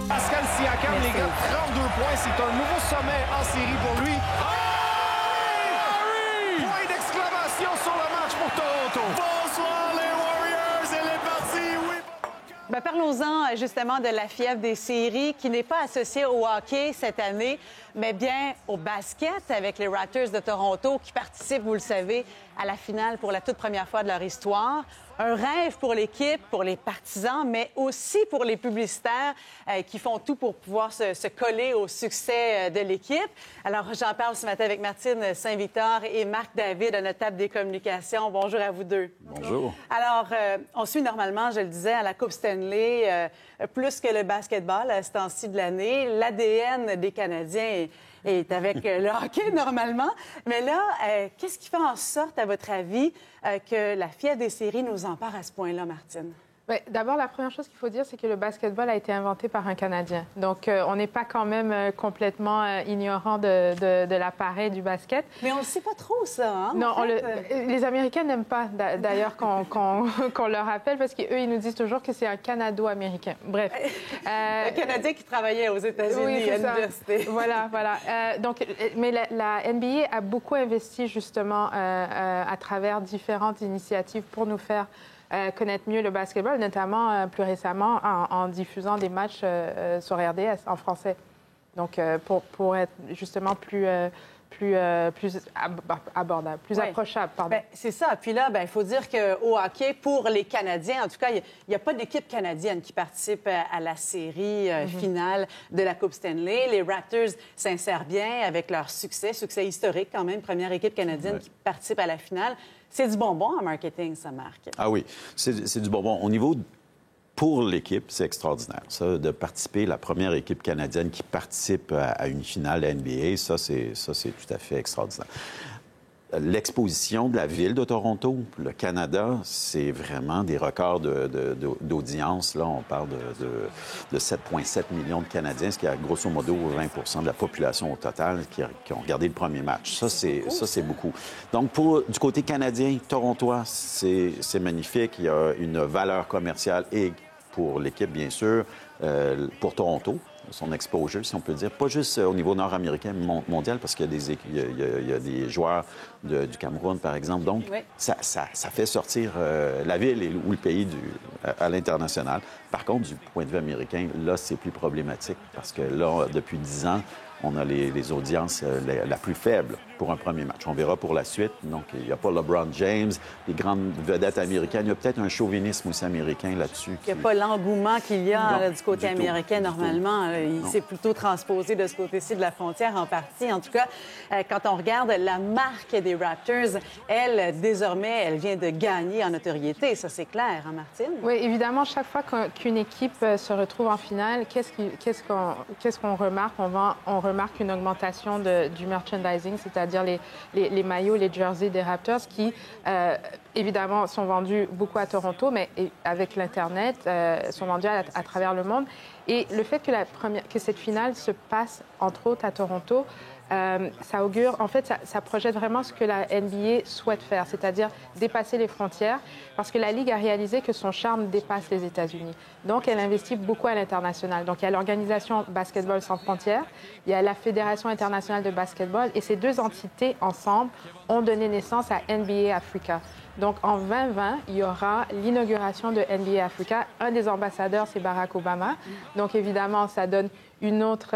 Pascal Siakam, les gars, 32 points. C'est un nouveau sommet en série pour lui. Point d'exclamation sur le match pour Toronto. Bonsoir les Warriors, elle est partie, oui. Bien, parlons-en justement de la fièvre des séries qui n'est pas associée au hockey cette année, mais bien au basket avec les Raptors de Toronto qui participent, vous le savez, à la finale pour la toute première fois de leur histoire. Un rêve pour l'équipe, pour les partisans, mais aussi pour les publicitaires qui font tout pour pouvoir se coller au succès de l'équipe. Alors, j'en parle ce matin avec Martine Saint-Victor et Marc David à notre table des communications. Bonjour à vous deux. Bonjour. Alors, on suit normalement, je le disais, à la Coupe Stanley, plus que le basketball à ce temps-ci de l'année. L'ADN des Canadiens est avec le hockey normalement. Mais là, qu'est-ce qui fait en sorte, à votre avis, que la fièvre des séries nous empare à ce point-là, Martine? Ouais, d'abord, la première chose qu'il faut dire, c'est que le basketball a été inventé par un Canadien. Donc, on n'est pas quand même complètement ignorant de l'appareil du basket. Mais on ne le sait pas trop, ça, hein? Non, les Américains n'aiment pas, d'ailleurs, qu'on leur rappelle, parce qu'eux, ils nous disent toujours que c'est un Canado-américain. Bref. Un Canadien qui travaillait aux États-Unis à l'université. Voilà. Mais la NBA a beaucoup investi, justement, à travers différentes initiatives pour nous faire connaître mieux le basketball, notamment plus récemment en diffusant des matchs sur RDS en français. Donc, pour être justement plus abordable, plus approchable, pardon. Bien, c'est ça. Puis là, il faut dire qu'au hockey, pour les Canadiens, en tout cas, il n'y a pas d'équipe canadienne qui participe à la série finale de la Coupe Stanley. Les Raptors s'insèrent bien avec leur succès historique quand même, première équipe canadienne qui participe à la finale. C'est du bonbon en marketing, ça, Marc. Ah oui, c'est du bonbon. Au niveau pour l'équipe, c'est extraordinaire. Ça, de participer, la première équipe canadienne qui participe à une finale de la NBA, ça, c'est tout à fait extraordinaire. L'exposition de la ville de Toronto, le Canada, c'est vraiment des records d'audience. Là, on parle de 7,7 millions de Canadiens, ce qui est grosso modo 20 de la population au total qui ont regardé le premier match. Ça, c'est beaucoup. Donc, du côté canadien, torontois, c'est magnifique. Il y a une valeur commerciale et pour l'équipe, bien sûr, pour Toronto, son exposure, si on peut dire, pas juste au niveau nord-américain, mondial, parce qu'il y a des joueurs du Cameroun, par exemple. Donc, ça fait sortir la ville ou le pays à l'international. Par contre, du point de vue américain, là, c'est plus problématique, parce que là, depuis 10 ans, on a les audiences la plus faible pour un premier match. On verra pour la suite. Donc, il n'y a pas LeBron James, les grandes vedettes américaines. Il y a peut-être un chauvinisme aussi américain là-dessus. Il n'y a pas l'engouement qu'il y a du côté américain normalement. Il s'est plutôt transposé de ce côté-ci de la frontière en partie. En tout cas, quand on regarde la marque des Raptors, elle, désormais, elle vient de gagner en notoriété. Ça, c'est clair, hein, Martine? Oui, évidemment, chaque fois qu'une équipe se retrouve en finale, qu'est-ce qu'on remarque? On remarque une augmentation du merchandising, c'est-à-dire les maillots, les jerseys des Raptors qui, évidemment, sont vendus beaucoup à Toronto, mais avec l'Internet, sont vendus à travers le monde. Et le fait que cette finale se passe, entre autres, à Toronto, ça augure, en fait, ça projette vraiment ce que la NBA souhaite faire, c'est-à-dire dépasser les frontières, parce que la Ligue a réalisé que son charme dépasse les États-Unis. Donc, elle investit beaucoup à l'international. Donc, il y a l'organisation Basketball sans frontières, il y a la Fédération internationale de basketball, et ces deux entités, ensemble, ont donné naissance à NBA Africa. Donc, en 2020, il y aura l'inauguration de NBA Africa. Un des ambassadeurs, c'est Barack Obama. Donc, évidemment, ça donne un autre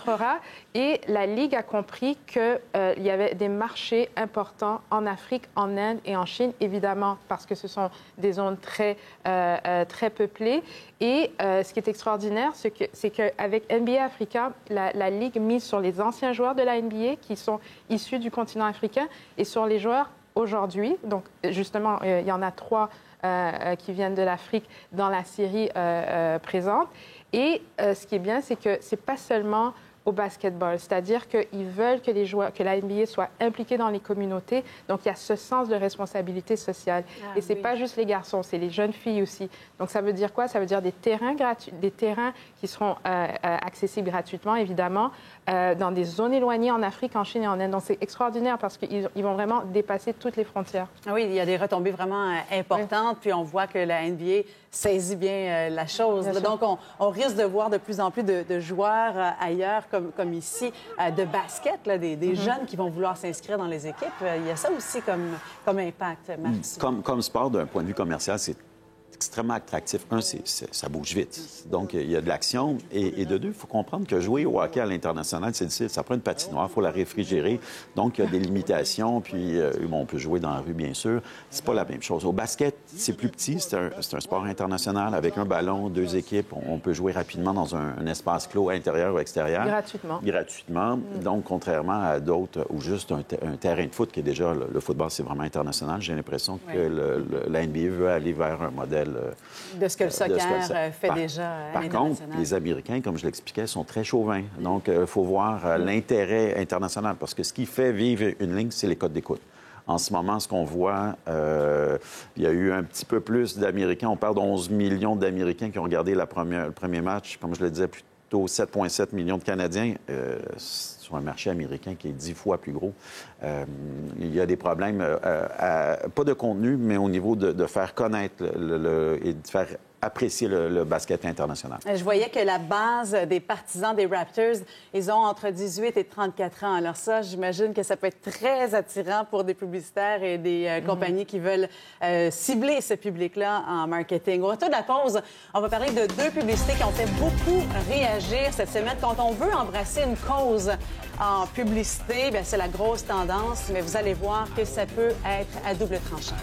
aura. Et la Ligue a compris qu'il y avait des marchés importants en Afrique, en Inde et en Chine, évidemment, parce que ce sont des zones très peuplées. Et ce qui est extraordinaire, c'est qu'avec NBA Africa, la Ligue mise sur les anciens joueurs de la NBA qui sont issus du continent africain et sur les joueurs aujourd'hui. Donc, justement, il y en a 3 qui viennent de l'Afrique dans la série présente. Et ce qui est bien, c'est que ce n'est pas seulement au basketball, c'est-à-dire qu'ils veulent que la NBA soit impliquée dans les communautés. Donc, il y a ce sens de responsabilité sociale. Et ce n'est pas juste les garçons, c'est les jeunes filles aussi. Donc, ça veut dire quoi? Ça veut dire des terrains gratuits, des terrains qui seront accessibles gratuitement, évidemment, dans des zones éloignées en Afrique, en Chine et en Inde. Donc, c'est extraordinaire parce qu'ils vont vraiment dépasser toutes les frontières. Oui, il y a des retombées vraiment importantes. Puis, on voit que la NBA saisit bien la chose. Là. Donc, on risque de voir de plus en plus de joueurs ailleurs, comme ici, de basket, là, des jeunes qui vont vouloir s'inscrire dans les équipes. Il y a ça aussi comme impact, Marc. Comme sport, d'un point de vue commercial, c'est extrêmement attractif. Un, ça bouge vite. Donc, il y a de l'action. Et de deux, il faut comprendre que jouer au hockey à l'international, c'est difficile. Ça prend une patinoire, il faut la réfrigérer. Donc, il y a des limitations. Puis, on peut jouer dans la rue, bien sûr. C'est pas la même chose. Au basket, c'est plus petit. C'est un sport international avec un ballon, 2 équipes. On peut jouer rapidement dans un espace clos, intérieur ou extérieur. Gratuitement. Donc, contrairement à d'autres, ou juste un terrain de foot qui est déjà... Le football, c'est vraiment international. J'ai l'impression que la NBA veut aller vers un modèle de ce que le soccer fait déjà Par contre, les Américains, comme je l'expliquais, sont très chauvins. Donc, il faut voir l'intérêt international. Parce que ce qui fait vivre une ligne, c'est les codes d'écoute. En ce moment, ce qu'on voit, il y a eu un petit peu plus d'Américains. On parle d'11 millions d'Américains qui ont regardé le premier match. Comme je le disais, plutôt 7,7 millions de Canadiens sur un marché américain qui est 10 fois plus gros. Il y a des problèmes, pas de contenu, mais au niveau de faire connaître et de faire apprécier le basket international. Je voyais que la base des partisans des Raptors, ils ont entre 18 et 34 ans. Alors ça, j'imagine que ça peut être très attirant pour des publicitaires et des compagnies qui veulent cibler ce public-là en marketing. Au retour de la pause, on va parler de 2 publicités qui ont fait beaucoup réagir cette semaine. Quand on veut embrasser une cause en publicité, bien, c'est la grosse tendance, mais vous allez voir que ça peut être à double tranchant.